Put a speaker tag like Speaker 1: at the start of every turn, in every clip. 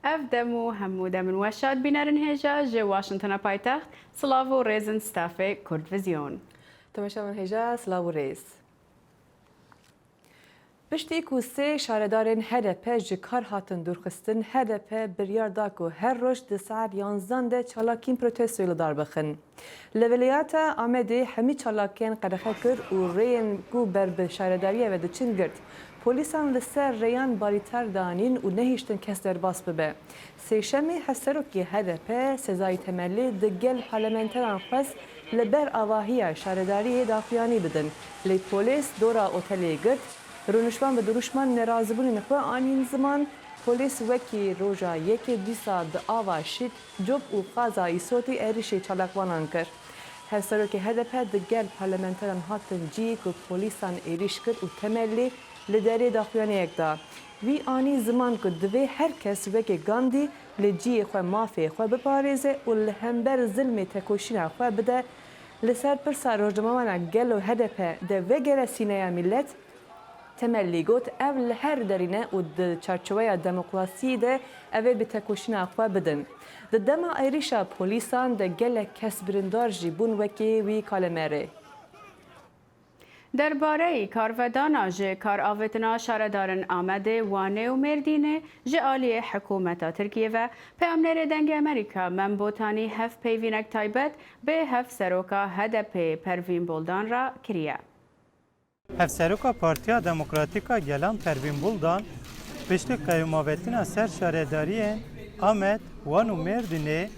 Speaker 1: اف دمو همو دمن وشاد بینرن هجا جه واشنطن پایتخت سلاو و ریزن ستاف کردویزیون.
Speaker 2: تماشا من هجا سلاو ریز. پشتی کو سه شاردارن HDP جکار هاتن درخستن HDP بریار دا کو هر روز د ساعت 11 ده چالاکین پروتستویل دار بخن. لولیات آمده همی چالاکین قدخه کر و رین کو بر به شارداریه و دچین گرد. پلیسان لسر ریان باریتر دانین و نهیشتن کس در باس ببه. سیشمی حسروکی HDP سزای تملی دگل پارلمنتران خواست لبر آواهی شارداری دافیانی بدن. لی پلیس دورا اوتلی گرد رونشوان به دروشمان نرازبون نخواه آنین زمان پلیس وکی روژا یکی دیسا د آوا شید جب و قازایی صوتی ایریشی چالاکوانان کرد. هر سرو که HDP دگل پارلمنتران هاتن جی که پلیسان ایریش کرد و تملی لداری داخویانی اکدا. وی آنی زمان که دوی هر کس وکی گاندی لجی خواه مافی خواه بپاریزه و لهمبر ظلم تکوشین خواه بده لسر پرسا روژدمامان گل و HDP ده وگر سینه ملت تملی گوت اول هر درینه و د چارچوبه دموکراسی ده اوه به تکوشین اخوا بدن. د دما ایریشا پولیسان ده گل کس برندار جیبون وکی وی کالمره.
Speaker 1: درباره کارودانا جه کار آوتنا شاردارن آمده وانه و مردینه جه آلی حکومت ترکیه و پیامنر دنگ امریکا من بوتانی هف پیوینک تایبت به هف سروکا HDP پروین بولدان را کریه.
Speaker 3: Hevseroka Partiya Demokratîka Gelan Pervîn Buldan piştî qeyûmavetina ser şaredariyên Amed wan û Mêrdînê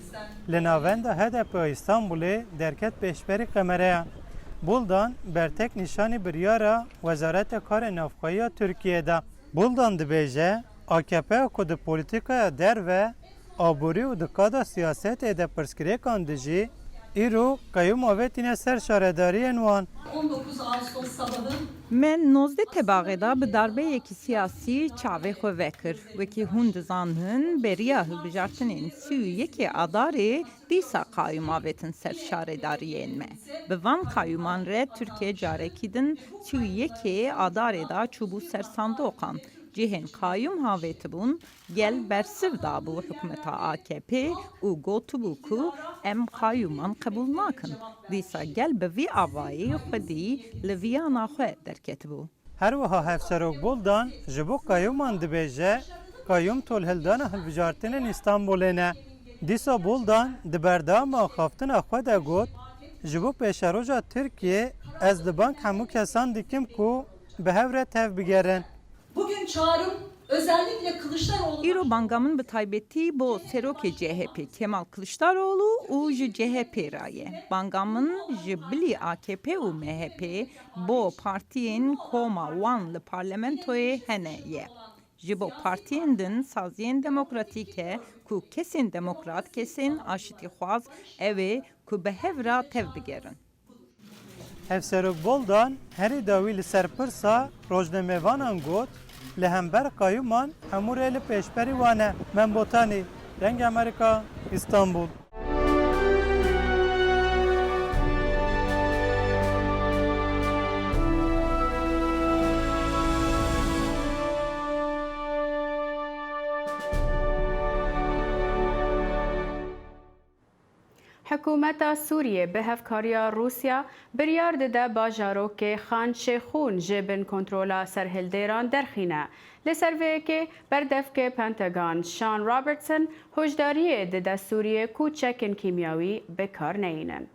Speaker 3: li navenda HDP İstanbulê derket pêşberî Qemereya. Buldan bertek nîşanî biryara Wezareta Karê Navxweyiya Tirkiyeyê. Buldan dibêje AKP ku di polîtîkaya derve aborî û di qada siyasetê de pirsgirêkan dijî îro qeyûmavetîne ser şaredariyên wan.
Speaker 4: 19 Ağustos sabahı
Speaker 5: من 19 تباغه دا به دربه یکی سیاسی چاوه خو وکر وکی هند زانهن بریا هلبجارتنین سیو یکی اداره دیسا قایوم آویتن سر شاردارین me. به وان قایومان ره ترکیه جاره کدن سیو یکی اداره دا چوبو سر ساندوقان. جهن قایوم هاویت بون گل برسو دا بو حکومتا AKP و گوتو بو کو ام قایومان قبول ناکن. دیسا گل به وی آوایی خودی لویانا خو درکت بو.
Speaker 3: Her wiha hevserok Buldan ji bo qeyûman dibêje qeyûm tolhildana hilbijartinên İstanbulê ne. Dîsa Buldan di berdama xaftina xwe de got ji bo pêşeroja Tirkiye ez di bank hemû kesan dikim ku bi hev re tev bigerin.
Speaker 4: bugün çağrım özellikle Kılıçdaroğlu
Speaker 5: ایرو بانگامن به تایبتی با سروک CHP کمال کلشداروğlu و ج CHP رایه. بانگامن جبلی AKP و MHP با partiyên Koma Wan li parlamentoyê hene ye. Ji bo partiyên din saziyên demokratîke ku kesên demokrat kesên aşitî xwaz ew ê ku bi hev ra tev bigerin.
Speaker 3: Hevserok Buldan herî dawî li ser pirsa rojnamevanan got li hember qeyûman hemû rê li pêşberî wan e. Membotanî, Deng Amerika, İstanbul.
Speaker 1: حکومت سوریه به هفکاریا روسیا بریار داده باجارو که خان شیخون جبن کنترولا سرهلدیران درخینه. لسروی که بردف که پنتاگان شان رابرتسن هشداریه داده سوریه کوچکن کیمیاوی بکار نینن.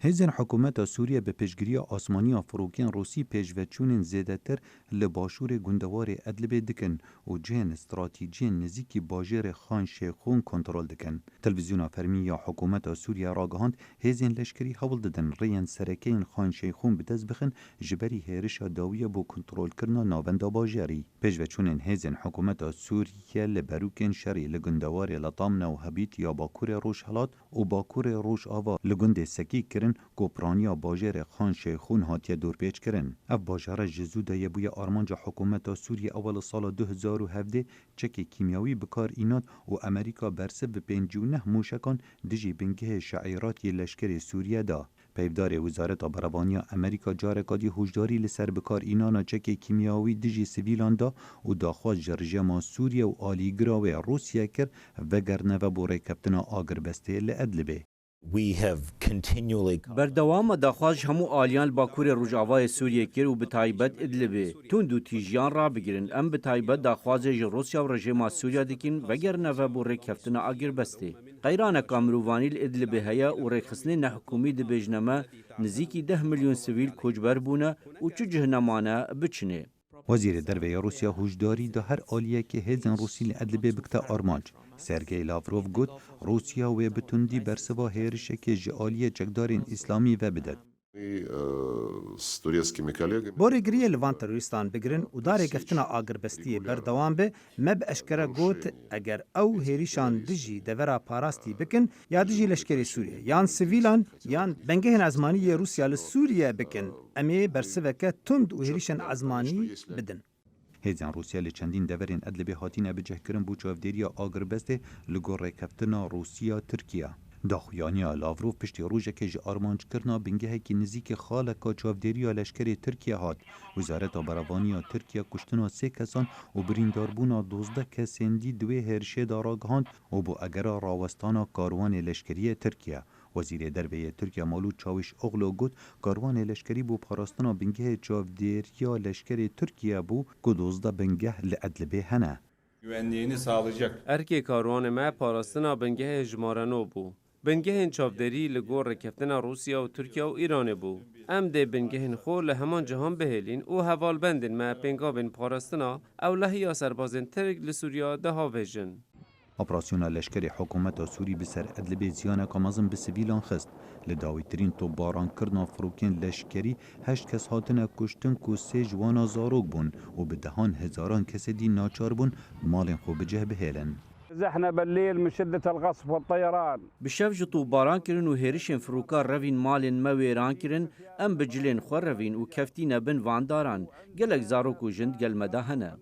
Speaker 6: هزین حکومت سوریه به پیشگیری آسمانی فروکین روسی پیشوچونین زیادتر لباشور گندوار ادلب دکن و جهن استراتیجی نزیکی باجر خان شیخون کنترل دکن. تلویزیون فرمی یا حکومت سوریه راگهاند هزین لشکری حول دادن ریان سرکین خان شیخون بدز بخن جبری هیرش داویه بو کنترل کرنا ناوندا باجری. پیشوچونین هزین حکومت سوریه لبروکین شری لگندوار لطامن و هبیت یا باکور روش حالات و باکور روش آوا لگند سکی کرن گوپرانیا باجر خان شیخون هاتیه دورپیچ کرن. اف باجر جزوده یه بوی آرمانجا حکومت سوریه اول سال 2017 چک کیمیاوی بکار ایناد و امریکا برسه به 59 موشکان دجی بنگه شعیرات لشکر سوریه دا. پیودار وزارت بربانیا امریکا جارکادی هوشداری لسر بکار اینانا چک کیمیاوی دجی سیویلان دا و داخواست جرجما سوریه و آلیگراوی روسیه کر وگرنه و بوره کپتنا آگر بسته لعدلبه.
Speaker 7: بردوام داخواج همو آلیان باکور روجاوای سوریه کر و بتایبت ادلبه تون دو تیجیان را بگیرن ام بتایبت داخواج روسیا و رژیم سوریا دکین وگرنه و بوره کفتنا آگر بسته غیران کامروانی الادلبه هیا و رخصنه نحکومی دبیجنمه نزیکی 10 میلیون سویل کوچبر بونه و چو جهنمانه بچنه.
Speaker 6: وزیر دروی روسیا هوشداری دا هر آلیه که هزن روسی لعدلبه بکتا آرمانج. سرگئی لاوروف گوت روسیا و بتوندی برسوا هیرشه که جآلیه چکدارین اسلامی و بدد.
Speaker 8: بوری گریه لوان تروریستان بگرن و داره گفتنا آگر بستی بردوام به مب اشکره گوت اگر او هیریشان دجی دورا پاراستی بکن یا دجی لشکری سوریه یان سویلان یان بنگهن ازمانی روسیا لسوریه بکن امی برسوکه تند و هیریشن ازمانی بدن.
Speaker 6: هزن روسیا لچندین دورین ادلبه هاتین بجه کرن بو چاودیریا آگر بسته لگور رکفتنا روسیا ترکیه. داخویانیا لاوروف پشتی روژه که آرمانج کرنا بنگه که نزیک خالکا چاودیریا لشکری ترکیه هات. وزارت برابانیا ترکیه کشتنا 3 کسان و برینداربونا 12 کسندی دوی هرشه داراگهاند و بو اگرا راوستانا کاروان لشکری ترکیه. وزیر دروی ترکیه مولود چاوش اغلو گوت کاروان لشکری بو پاراستانا بنگه چاودیریا لشکری ترکیه بو که 12 بنگه لعدلبه هنه.
Speaker 9: Güvenliğini sağlayacak.
Speaker 10: Erkek karvan me parastina bengeh jmarano bû. Bengehên çavderî li gor rekeftina Rusya û Tirkiye û Îranê bû. Em dê bengehên xwe li heman cihan bihêlin û hevalbendên me pêngavên parastina ewlehiya serbazên Tirk li Sûriya dihêvejin.
Speaker 6: اپراسیون لشکری حکومت سوری بسر ادلبه زیانه کامازم به سویلان خست. لداویترین تو باران کرنا فروکین لشکری 8 کس هاتنه کشتن که 3 جوانا زاروک بون و به دهان هزاران کس دی ناچار بون مالین خو بجه بهیلن.
Speaker 11: زحنا بالليل من شدة الغصب والطيران.
Speaker 7: بشف جتو باران کرن و هریشن فروکا روین مالین مویران کرن ام بجلین خور روین و کفتین بن وانداران گلک زاروک و جند گل مداهنه.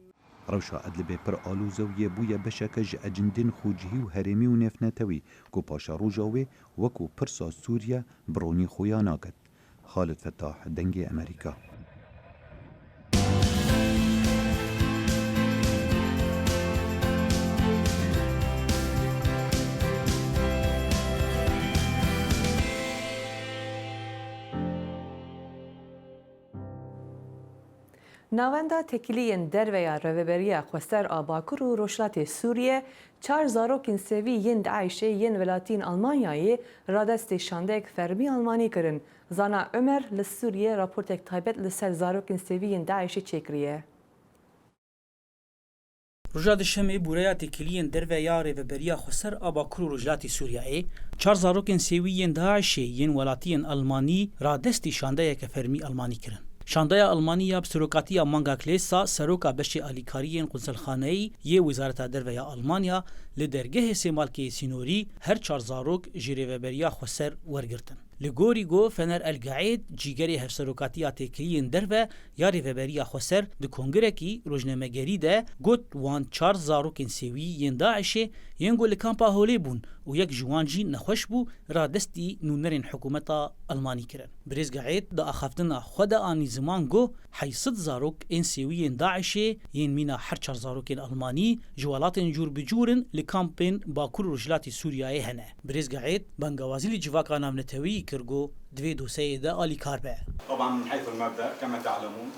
Speaker 6: روشا ادلبه پر آلوزویه بویا بشکه ج اجندین خوجهی و هرمی و نفنتوی کو پاشا روژاوی وکو پرسا سوریا برونی خویا ناکد. خالد فتاح دنگ امریکا.
Speaker 2: ناوندا تکیلین درویا روبریا خواستر آباکور و روشلات سوریه 4 زاروکین سوی ین داعش ین ولاتین آلمانیایی رادست شاندک فرمی آلمانی کرن. زانا عمر لسوریه راپورتک تایبت لسر زاروکین سوی ین داعش چکریه.
Speaker 12: رجاد شمی بوریا تکیلین درویا روبریا خواستر آباکور و روشلات سوریه 4 زاروکین سوی ین داعش ین ولاتین آلمانی رادست شاندک فرمی آلمانی کرن. شاندایا آلمانیا بسروکاتیا مانگا کلیسا سروکا بشی آلیکاریین قنصلخانه‌ای یه وزارت درویا آلمانیا لدرگه سیمالکی سینوری هر 4 زاروک جریوبریا خسر ورگرتن. لگوری گو فنر القاعد جیگری هفسروکاتیا تکیین درو یا ریوبریا خسر د کنگرکی روزنامه‌گری ده گوت وان 4 زاروکین سوی ین داعش ین گل کامپا هولی بون و یک جوانجی نخوش بو را دستی نونرین حکومتا آلمانی کرن. بریز قاعد دا اخافتنا خدا آنی زمان گو حیصد زاروک این سوی ین داعش ین مینا هر 4 زاروکین آلمانی جوالات جور بجورن لکامپین باکور رجلات سوریای هنه. بریز قاعد بنگوازی جواکا نامنتوی كرجو دوي دوسيدة آلي كاربع.
Speaker 9: طبعا من حيث المبدأ كما تعلمون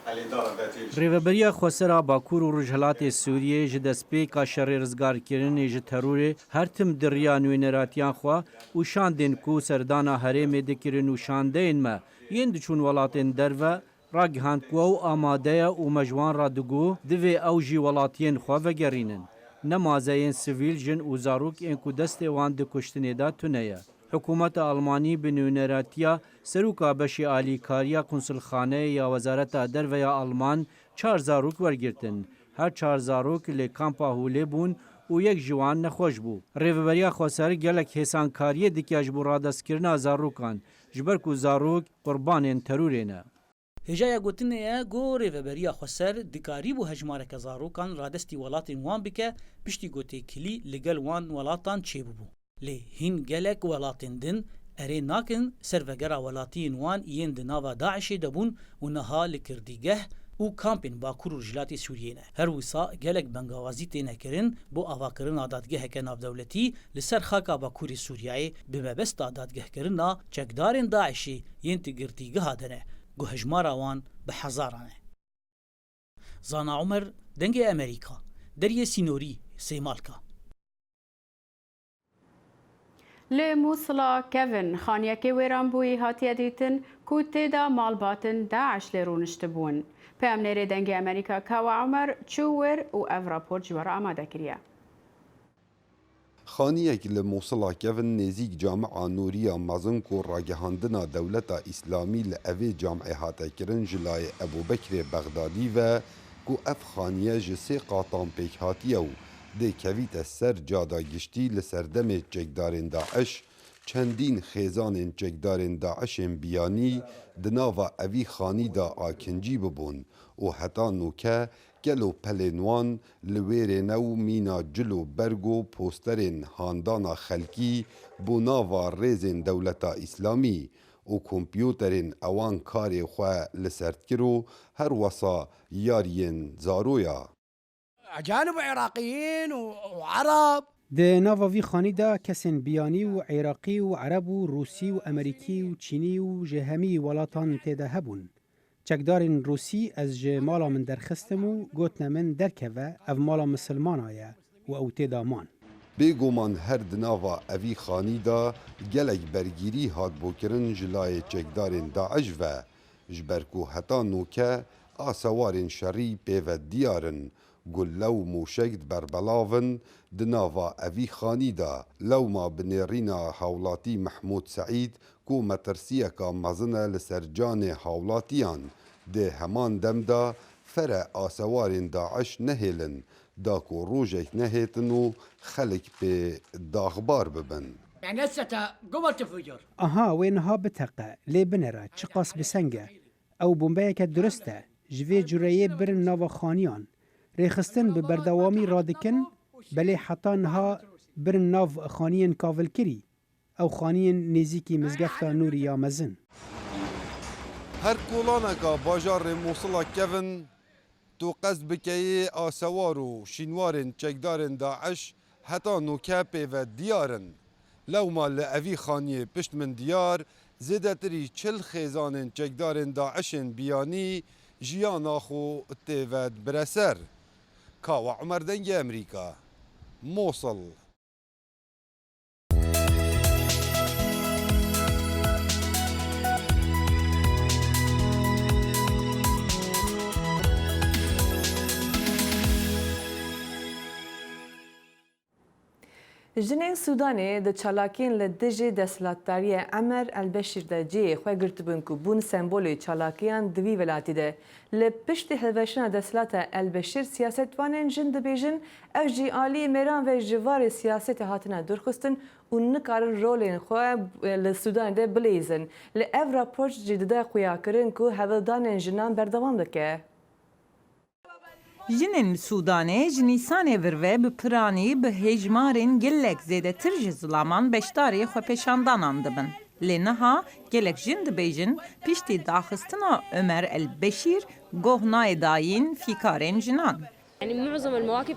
Speaker 9: الإدارة الذاتية.
Speaker 7: ریوبریا خسرا باکور و رجحلات سوریه جدسپی کا شر رزگار کرن ج ترور هر تم دریا نوینراتیان خوا و شاندن کو سردانا هرم دکرن و شاندین ما یند چون ولاتن درو راگهان کو آماده و مجوان را دگو دوی اوجی ولاتین خوا وگرینن نمازین سیویل جن و زاروک این کو دست وان د کشتنه دا تونه حکومت آلمانی بنونراتیا سروکا بشی آلیکاریا کنسلخانه یا وزارت درویا آلمان 4 زاروک ورگرتن. هر 4 زاروک لکامپا هوله بون و یک جوان نخوش بو. ریوبریا خسر گلک حسانکاری دکیاج برادست کرنا زاروکان. جبرکو زاروک قربان ترورینه.
Speaker 12: هجایا گوتنه گو ریوبریا خسر دکاری بو هجمارک زاروکان رادستی ولاتین وان بکه پشتی گوتی کلی لگل وان ولاتان چه بو. لی هین گلک ولاتین دن ارê nakin servegera welatiyên wan yên di nava Daişê debûn û niha li kirdîgeh û kampên Bakur û Jilatê Sûriyê ne. Her wisa gelek bengawazî têne kirin bo avakirina dadgeheke navdewletî li ser xaka Bakurê Sûriyayê bi mebesta dadgehkirina çekdarên Daişê yên ti girtîgeha de ne. Gu hejmara wan bi hezaran e. Zana Umer, dengê Amerîka, deriyê Sînorî, Sêmalka.
Speaker 1: Li Mûsila Kevin xaniyekê wêran bûyî hatiye dîtin ku têda malbatên Daeş lê rûniştibûn. Peyamnêrê dengê Amerîka Kawa Umer çû wêr û ev rapor ji we re amade kiriye.
Speaker 13: خانiyek li Mûsila Kevin nêzik Camia Nûriya mezin ku ragihandina Dewleta İslamî li evê camê hate kirin ji layê Ebûbekrê Bexdadî ve ku ev xaniye ji sê qatan pêk hatiye û dê kevîte ser cada giştî li ser demê çekdarên Daeş, çendîn xêzanên çekdarên Daişên biyanî di nava evî xanî da akincî bibûn û heta nûke gelo pelên wan li wêrê new mîna cil û berg û posterên handana xelkî bû nava rêzên Dewleta İslamî û kompyûterên ewan karê xwe li ser kir û her wesa yariyên zaroya.
Speaker 14: أجانب عراقيين وعرب
Speaker 8: د ناوا وی خانی دا کسین بیانی و عراقی و عرب و روسی و امریکی و چینی و جهمی ولاتان تیده هبون. چکدارین روسی از جه مالا من درخستم و گوتن من درکوه او مالا مسلمان آیه و او تیده مان.
Speaker 13: بێگومان هەر di nava evî xanî da gelek bergîrî hat bûkirin ji layê çekdarên Daeş ve ji ber ku heta nûke a sewarên şerî pêve diyarin ku lew mûşek berbelavin di nava evî xanî da lewma bi nêrîna hewlatî Mehmûd Seîd ku metirsiyeka mezin e li ser canê hewlatiyan dê heman dem da fere a sewarên Daeş nehêlin da ku rojek nehêtin û xelek pê daxbar bibin.
Speaker 14: يعني هسه قبل تفجر
Speaker 8: آها و نها بتقه لی بنره چه قاس بسنگه او بومبه که درسته جوی جوریه برن ناوا خانیان ریخستن به بردوامی رادکن بلی حتی نها برن ناو خانیان کاول کری او خانیان نزیکی مزگفتا نوری یا مزن.
Speaker 13: هر کولانکا باجار موصلا کevin تو قصد بکیه آسوار و شینوارن چکدارن داعش حتی نوکه پیوه دیارن. لو ما لأوی خانیه پشت من دیار زیده تری چل خیزانن چکدارن داعشن بیانی جیان آخو تیوه برسر. کاوا عمر دنگ امریکا موصل.
Speaker 2: Jinên Sudanê di çalakiyên li dijî desthilatdariyê Emer el-Beşîr de ciyê xwe girtibin ku bûn sembolê çalakiyan di vî welatî de. Li piştî hilweşina desthilata el-Beşîr siyasetvanên jin dibêjin ev jî aliyê mêran ve ji varê siyasetê hatine durxistin û nikarin rolên xwe li Sudanê de bilêzin. Li ev rapor jî dide xuyakirin ku hevildanên jinan berdewam dike.
Speaker 5: Jinên Sudanê ji Nîsanê vir ve bi piranî bi hejmarên gelek zêdetir ji zilaman beşdarê xwepêşandanan dibin. Lê niha gelek jin dibêjin piştî daxistina Ömer el-Beşîr goh nayê dayîn fîkarên jinan.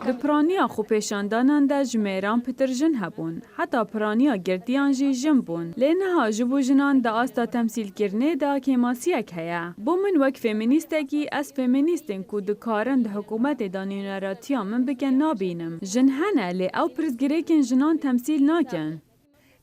Speaker 15: Di piraniya xwepêşandanan de ji mêran pitir jin hebûn. Heta piraniya girtiyan jî jin bûn. Lê niha ji bo jinan di asta temsîlkirinê de kêmasiyek heye. Bo min wek femînîstekî ez femînîstên ku dikarin di hikûmetê da nûneratiya min bikin nabînim. Jin hene lê ew pirsgirêkên jinan temsîl nakin.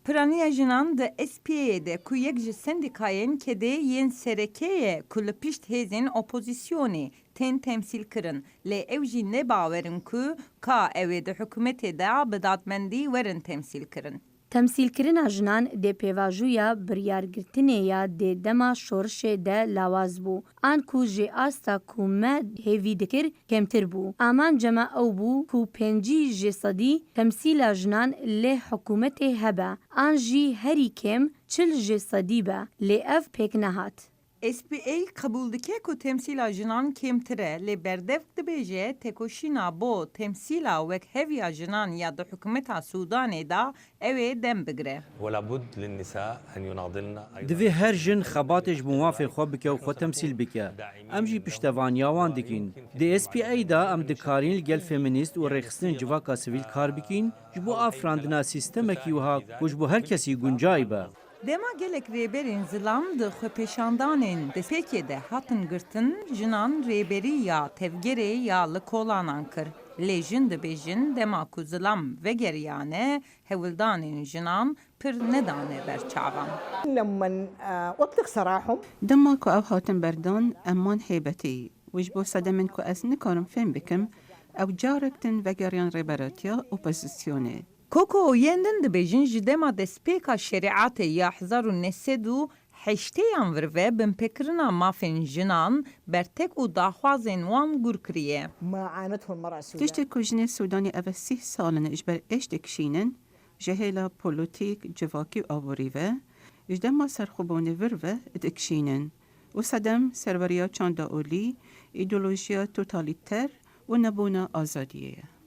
Speaker 5: Piraniya jinan di SP'yê de ku yek ji sendîkayên kedê yên serekeyê ku li pişt hêzên opozîsyonê tên temsîl kirin. Lê ew jî nebawerin ku ka ew ê di hikûmetê de bi dadmendî werin temsîl kirin.
Speaker 16: Temsîlkirina jinan dê pêvajoya biryargirtinê ya dê dema şorişê de lawaz bû. An ku jê asta ku me hêvî dikir kemtir bû. Aman cema ew bû ku 5 sedî temsîla jinan lê hikûmetê hebe. An jî herî kêm 40 sedî be. Lê ev pêk nehat.
Speaker 5: SPA قبول دکه که تمثیل جنان کمتره لی بردف دبیجه تکوشینا بو تمثیل وک هوی جنان یا ده حکومت سودان دا اوه دم بگره.
Speaker 17: ولابد للنساء أن يناضلن
Speaker 7: دوی هر جن خباتش موافق خو بکه و خو تمثیل بکه. ام جی پشتوانیاوان دکین. دی SPA دا ام دکارین لگل فیمینیست و رخصتن جواکا سویل کار بکین جبو آفراندنا سیستم کی وها کجبو هر کسی گنجای با.
Speaker 5: دما gelek rêberên zilam di xwepêşandanên destpêkê de hatin girtin jinan rêberî ya tevgerê ya li kolanan kir. Lê jin dibêjin dema ku zilam vegeriyane hewildanên jinan pir nedane ber çavan.
Speaker 18: لما أطلق سراحهم
Speaker 19: دما كو أو هاتن بردان أمان هيبتي وجبو صدمن كو أز نكارم فين بكم أو جاركتن وگريان ريبراتيا أوبوزيسيوني
Speaker 5: کوکو یندن دبیجن جدما دسپیکا شریعت یا 1908 ور بن پکرنا مافن جنان برتک و داخوازن وان گور کریه.
Speaker 18: ما عانته المرأة السودانية
Speaker 19: تشتي كوجني السوداني أبا 6 سالن إجبر إيش دكشينن جهيلا بوليتيك جواكي وآوريفا إجدما سرخوبوني ورفا دكشينن وصدم سروريا چاندا أولي إيدولوژيا توتاليتر و نبونا آزادیه.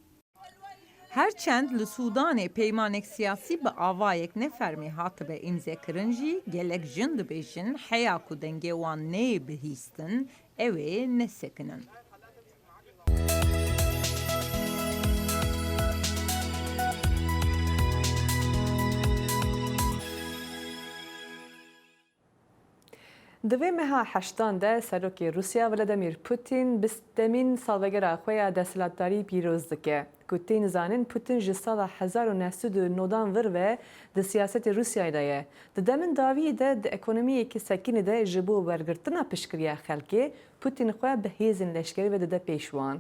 Speaker 5: هرچند li Sudanê peymanek siyasî bi avayek nefermî hatibe imzêkirin jî gelek jin dibêjin heya ku dengê wan neyê bihîstin ew ê nesekinin.
Speaker 2: Divê meha heştan de Serokê Rusya Vladimir Putin bistemîn salvegera xwe ya desthilatdarî pîroz dike. Ku tê nizanin Putin ji sala 1990 vir ve di siyasetê Rusyayê de ye. Di demin daviyê de di ekonomiyekî sekînê de ji bo wergirtina piştgiriya xelkê Putin xwe bi hêzên leşkerî ve dide pêşwan.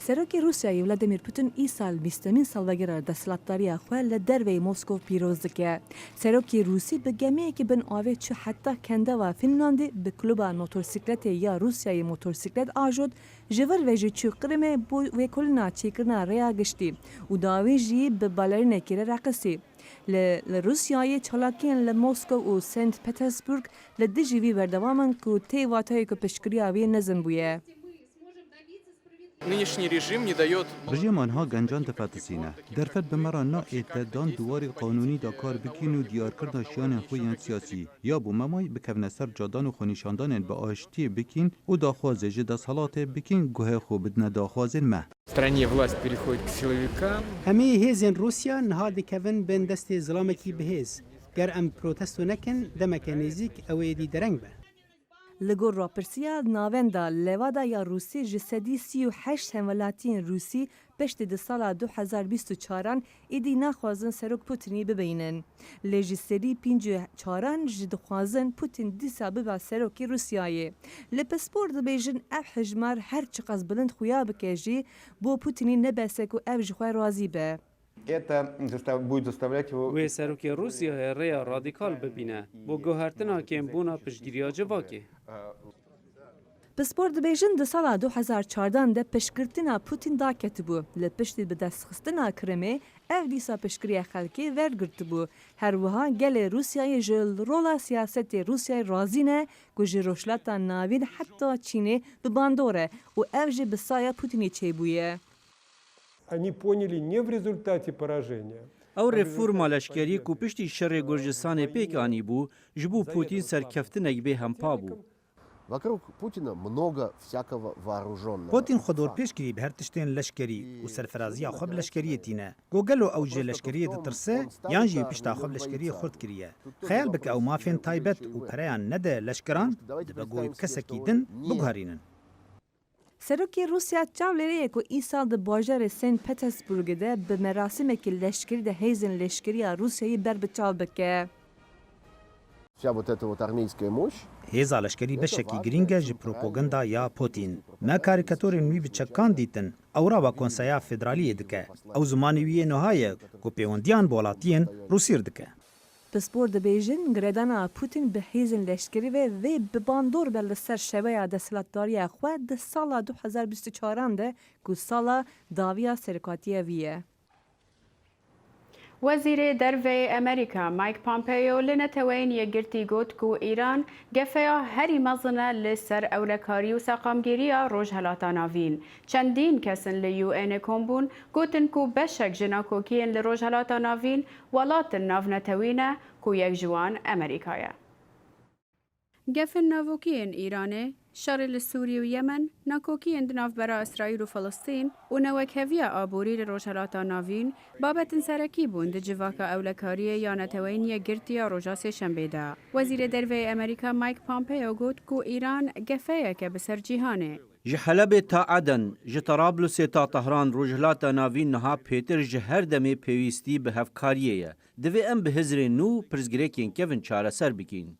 Speaker 2: Serokê Rusyayê Vladimir Putin îsal bîstemîn salvegera desthilatdariya xwe li derveyê Moskov pîroz dike. Serokê Rûsî bi gemiyekî bin avê çû heta kendeva Finlandê bi kluba motorsikletê ya Rusyayê motorsiklet ajot ji vir ve ji çû Qrimê bo vêkolîna çêkirina rêya giştî û davê jî bi balerinekê re reqisî. Li Rusyayê çalakiyên li Moskov û St Petersburg li dijî vî berdevamin ku tê watayê ku piştgiriya wê nizin bûye.
Speaker 20: Нынешний режим не дает...
Speaker 6: رژیم آنها گنجان تفتسینه. درفت به مرا نا اعتدان دواری قانونی دا کار بکین و دیار کرده شیان خویان سیاسی یا بو ممای بکون سر جادان و خونیشاندان به آشتی بکین و داخوازه جدا صلات بکین گوه خو بدن داخوازن مه.
Speaker 20: стране власть переходит к силовикам.
Speaker 21: همه هیزن روسیا نها دکون بین دست ظلامکی بهیز. گر ام پروتستو نکن دمک نزیک اویدی درنگ به.
Speaker 2: لگور راپرسیا ناوندا لوادا یا روسی ji sedî 38 hemwelatiyên Rûsî piştî di sala 2024 êdî naxwazin Serok Putinî bibînin. Lê ji serî 54 ji dixwazin Putin dîsa bibe Serokê Rusyayê. Li pispor dibêjin ev hejmar her çiqas bilind xuya bike jî bo Putinî nebese ku ev ji xwe razî be.
Speaker 10: وی سروکی روسیا ریا رادیکال ببینه با گوهرتنا کمبونا پشگیریا جواکی.
Speaker 2: Pispor dibêjin di sala 2014 de piştgirtina Putin da ketibû. Li piştî bi destxistina Krimê ev dîsa piştgiriya xelkê wergirtibû. Her wiha gelê Rusyayê ji rola siyasetê Rusyayê razî ne ku ji rojhilata navîn heta Çînê bi bandor e û ev jî bi saya Putinê çêbûye.
Speaker 22: Они поняли не в результате поражения.
Speaker 7: او رفورما لشکری کو پشتی شر گرجستان پیکانی بو جبو پوتین سرکفتنک به هم پا بو.
Speaker 23: Вокруг Путина много всякого вооруженного.
Speaker 8: Putin xodor pêşkirî bi her tiştên leşkerî û serfiraziya xwe bi leşkeriyê tîne. Gogelo ew ji leşkeriyê ditirse yan jî pişta xwe bi leşkeriyê xurt kiriye. Xeyal bike ew mafên taybet û pereyan nede leşkeran dibe goy kesekî din biguherînin.
Speaker 2: Serokê Rusya çavlerê ku îsal di bajarê St Petersburgê de bi merasimekî leşkerî de hêzên leşkeriya Rusyayê ber bi çav bike.
Speaker 23: Вся вот эта вот армейская мощь.
Speaker 8: Hêza leşkerî beşekî girîng e ji propaganda ya Putin. Me karîkatorên wî bi çekan dîtin. Ewrava Konseya Federaliyê dike. Ew zimanê wî yê niha ye ku pêwendiyên bi welatiyên Rûsîr dike.
Speaker 2: Pispor dibêjin giredana Putin bi hêzên leşkerî ve vê bi bandor be li ser şeveya desthilatdariya xwe di sala 2024 de ku sala daviya serokatiya wî ye.
Speaker 1: وزیر دروی امریکا مایک پامپیو لنتوین یگرتی گوت کو ایران گفیا هری مزنه لسر اولکاری و ساقامگیری روش هلاتا ناوین. چندین کسن لیو این کمبون گوتن کو بشک جناکوکین لروش هلاتا ناوین ولات ناو نتوینه کو یک جوان امریکایه. گفن ناوکین ایرانه شر لسوری و یمن ناکوکی اندناف برا اسرائیل و فلسطین و نوکهوی آبوری لروشهلاتا ناوین بابت سرکی بوند جواکا اولکاری یا نتوین یا گرتیا روژاس شنبه دا. وزیر دروی امریکا مایک پامپیو گوت کو ایران گفه که بسر جیهانه.
Speaker 7: جحلب تا عدن جطرابلس تا طهران رجلات ناوین نها پیتر جهر دمی پیوستی به هفکاریه دوی ام به هزر نو پرزگریکین کevin چاره سر بکین.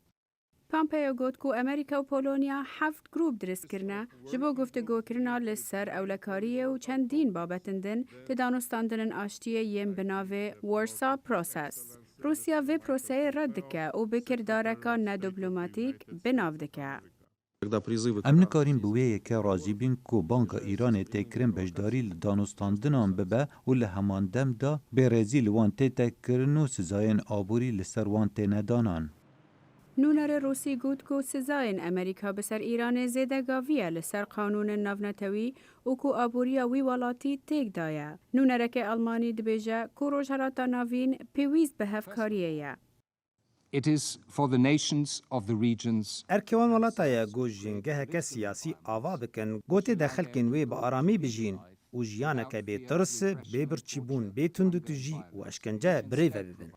Speaker 1: پامپیو گوت کو امریکا و پولونیا 7 گروپ درست کرنه جبو گفتگو کرنا لسر اولکاریه و چندین بابتندن تدانستاندن آشتیه یم بناوه وارسا پروسس. روسیا و پروسه رد که و بکردارکا ندبلوماتیک بناو دکه.
Speaker 6: ام نکاریم بویه که رازی بین کو بانک ایران تکرین بجداری لدانستاندنان ببه و لهمان دم دا برزیل وان تکرن و سزاین آبوری لسر وان تندانان.
Speaker 1: نونر روسی گوت کو سزاین امریکا بسر ایران زیده گاویه لسر قانون ناونتوی و کو آبوریا وی والاتی تیک دایه. نونر که المانی دبیجه کو روشهلاتا ناوین پیویز به هفکاریه.
Speaker 3: It is for the nations of the regions.
Speaker 8: ارکوان ولاتایا گوجینگه که سیاسی آوا بکن گوته داخل کنوی با آرامی بجین و جیانه که بی ترس بی برچیبون بی تندوتجی و اشکنجه بریوه ببین.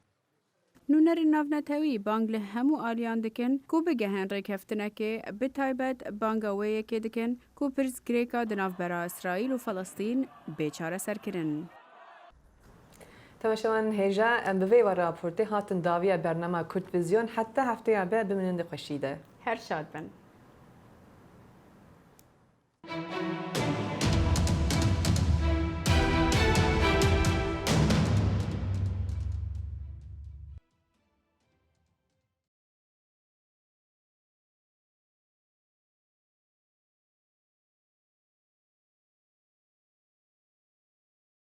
Speaker 1: نونر ناونتوی بانگل همو آلیان دکن کو بگهن ریکفتنه که به تایبت بانگاویه که دکن کو پرز گریکا دناف برا اسرائیل و فلسطین بیچاره سر کرن.
Speaker 2: تماشاوان هجا ام بوی و راپورتی هاتن داویه برنامه کرد ویزیون حتی هفته عبه بمنند قشیده.
Speaker 1: هر شاد بن.